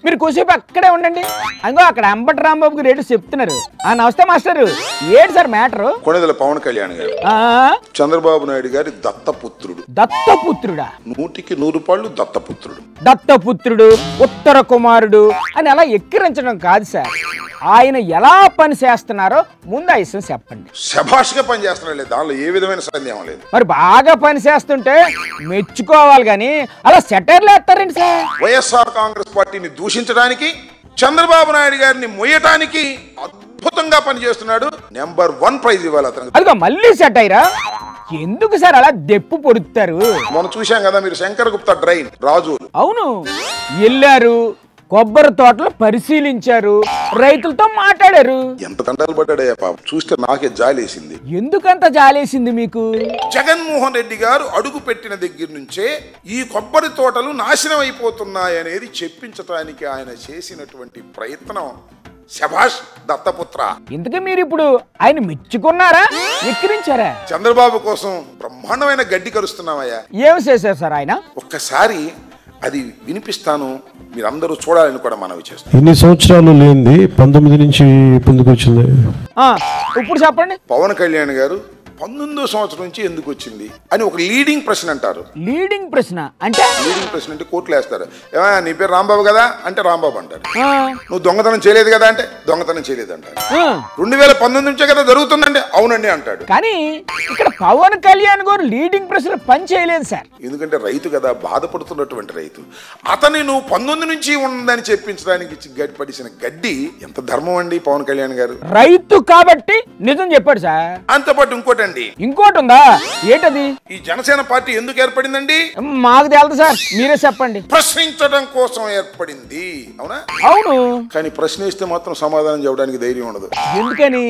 మీరు కొద్దిసేపు అక్కడే ఉండండి. అంగో అక్కడ అంబటి రాంబాబుకి రేటు చెప్తున్నారు. నమస్తే మాస్టరు. ఏంటి సార్ మ్యాటరు? కొణిదెల పవన్ కళ్యాణ్ గారు చంద్రబాబు నాయుడు గారి దత్తపుత్రుడు. దత్తపుత్రుడా? 100కి 100 రూపాయలు దత్తపుత్రుడు. దత్తపుత్రుడు, ఉత్తర కుమారుడు అని అలా ఎక్కిరించడం కాదు సార్. ఆయన ఎలా పని చేస్తున్నారో ముందు ఆ విషయం చెప్పండి. శభాష్గా పని చేస్తున్నాడు, దానిలో ఏ విధమైన సందేహం లేదు. మరి బాగా పని చేస్తుంటే మెచ్చుకోవాలి గాని అలా సెటర్లు వేస్తారండి సార్. వైఎస్ఆర్ కాంగ్రెస్ పార్టీని దూషించడానికి, చంద్రబాబు నాయుడు గారిని మొయ్యటానికి అద్భుతంగా పనిచేస్తున్నాడు. #1 ప్రైజ్ ఇవ్వాలి అతనికి. అదిగో మళ్ళీ సెటైరా? ఎందుకు సార్ అలా దెప్పు పొడుస్తారు? మనం చూసాం కదా, మీరు శంకర్ గుప్తా డ్రైన్ రాజు. అవును, వెళ్ళారు, కొబ్బరి తోటలు పరిశీలించారు, రైతులతో మాట్లాడారు. ఎంత తంటాలు పడ్డాడయ్యా పాపం, చూస్తే నాకే జాలేసింది. ఎందుకంత జాలేసింది మీకు? జగన్మోహన్ రెడ్డి గారు అడుగు పెట్టిన దగ్గర నుంచే ఈ కొబ్బరి తోటలు నాశనం అయిపోతున్నాయనేది చెప్పించడానికి ఆయన చేసినటువంటి ప్రయత్నం శభాష్ దత్తపుత్ర. ఇంతకీ మీరు ఇప్పుడు ఆయన మెచ్చుకున్నారా, ఎక్కిరించారా? చంద్రబాబు కోసం బ్రహ్మాండమైన గడ్డి కరుస్తున్నామయ్యా. ఏం చేశారు సార్ ఆయన? ఒక్కసారి అది వినిపిస్తాను, మీరందరూ చూడాలని కూడా మనవి చేస్తాం. ఎన్ని సంవత్సరాలు లేనిది 19 నుంచి పొందుకు వచ్చింది. ఇప్పుడు చెప్పండి. పవన్ కళ్యాణ్ గారు 19వ సంవత్సరం నుంచి ఎందుకు వచ్చింది అని ఒక లీడింగ్ ప్రశ్న అంటారు. లీడింగ్ ప్రశ్న అంటే? లీడింగ్ ప్రశ్న అంటే కోర్టులో వేస్తారు. ఏమయ్యా నీ పేరు రాంబాబు కదా అంటే రాంబాబు అంటారు. నువ్వు దొంగతనం చేయలేదు కదా అంటే దొంగతనం చేయలేదు అంటారు. 2019 నుంచే కదా జరుగుతుందండి, అవునండి అంటాడు. కానీ ఇక్కడ పవన్ కళ్యాణ్ గారు లీడింగ్ ప్రశ్న పని చేయలేదు సార్. ఎందుకంటే రైతు కదా, బాధపడుతున్నటువంటి రైతు. అతని నువ్వు 19 నుంచి ఉందని చెప్పించడానికి పడిసిన గడ్డి ఎంత ధర్మం అండి పవన్ కళ్యాణ్ గారు. రైతు కాబట్టి నిజం చెప్పాడు సార్. అంతపాటు ఇంకోటి ఉందా? ఏంటది? ఈ జనసేన పార్టీ ఎందుకు ఏర్పడిందండి? మాకు తెలుదు సార్, మీరే చెప్పండి. ప్రశ్నించడం కోసం ఏర్పడింది. అవునా? అవును. కానీ ప్రశ్నిస్తే మాత్రం సమాధానం చెప్పడానికి ధైర్యం ఉండదు. ఎందుకని?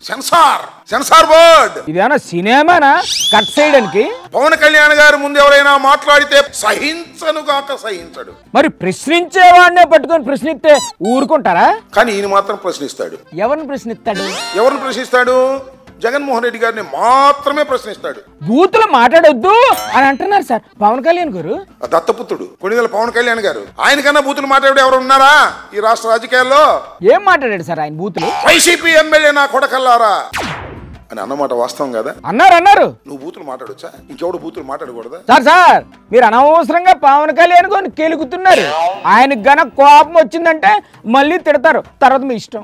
Censor board. ఇదేమన్నా సినిమానా కట్ చేయడానికి? పవన్ కళ్యాణ్ గారి ముందు ఎవరైనా మాట్లాడితే సహించనుగాక సహించడు. మరి ప్రశ్నించేవాడినే పట్టుకొని ప్రశ్నిస్తే ఊరుకుంటారా? కానీ ఈయన మాత్రం ప్రశ్నిస్తాడు. ఎవరిని ప్రశ్నిస్తాడు? జగన్మోహన్ రెడ్డి గారిని మాత్రమే ప్రశ్నిస్తాడు. బూతులు మాట్లాడొద్దు అని అంటున్నారు సార్ పవన్ కళ్యాణ్ గారు. దత్తపుత్రుడు కొణిదెల పవన్ కళ్యాణ్ గారు. ఆయనకన్నా బూతులు మాట్లాడే ఎవరు ఉన్నారా ఈ రాష్ట్ర రాజకీయాల్లో? ఏం మాట్లాడాడు సార్ ఆయన బూతులు? వైసీపీ ఎమ్మెల్యే నా కొడకల్లారా అని అన్నమాట వాస్తవం కదా? అన్నారు. నువ్వు బూతులు మాట్లాడొచ్చా? ఇంకెవడు బూతులు మాట్లాడకూడదా? సార్ మీరు అనవసరంగా పవన్ కళ్యాణ్ గారిని కెలుగుతున్నారు. ఆయనకు గనక కోపం వచ్చిందంటే మళ్ళీ తిడతారు, తర్వాత మీ ఇష్టం.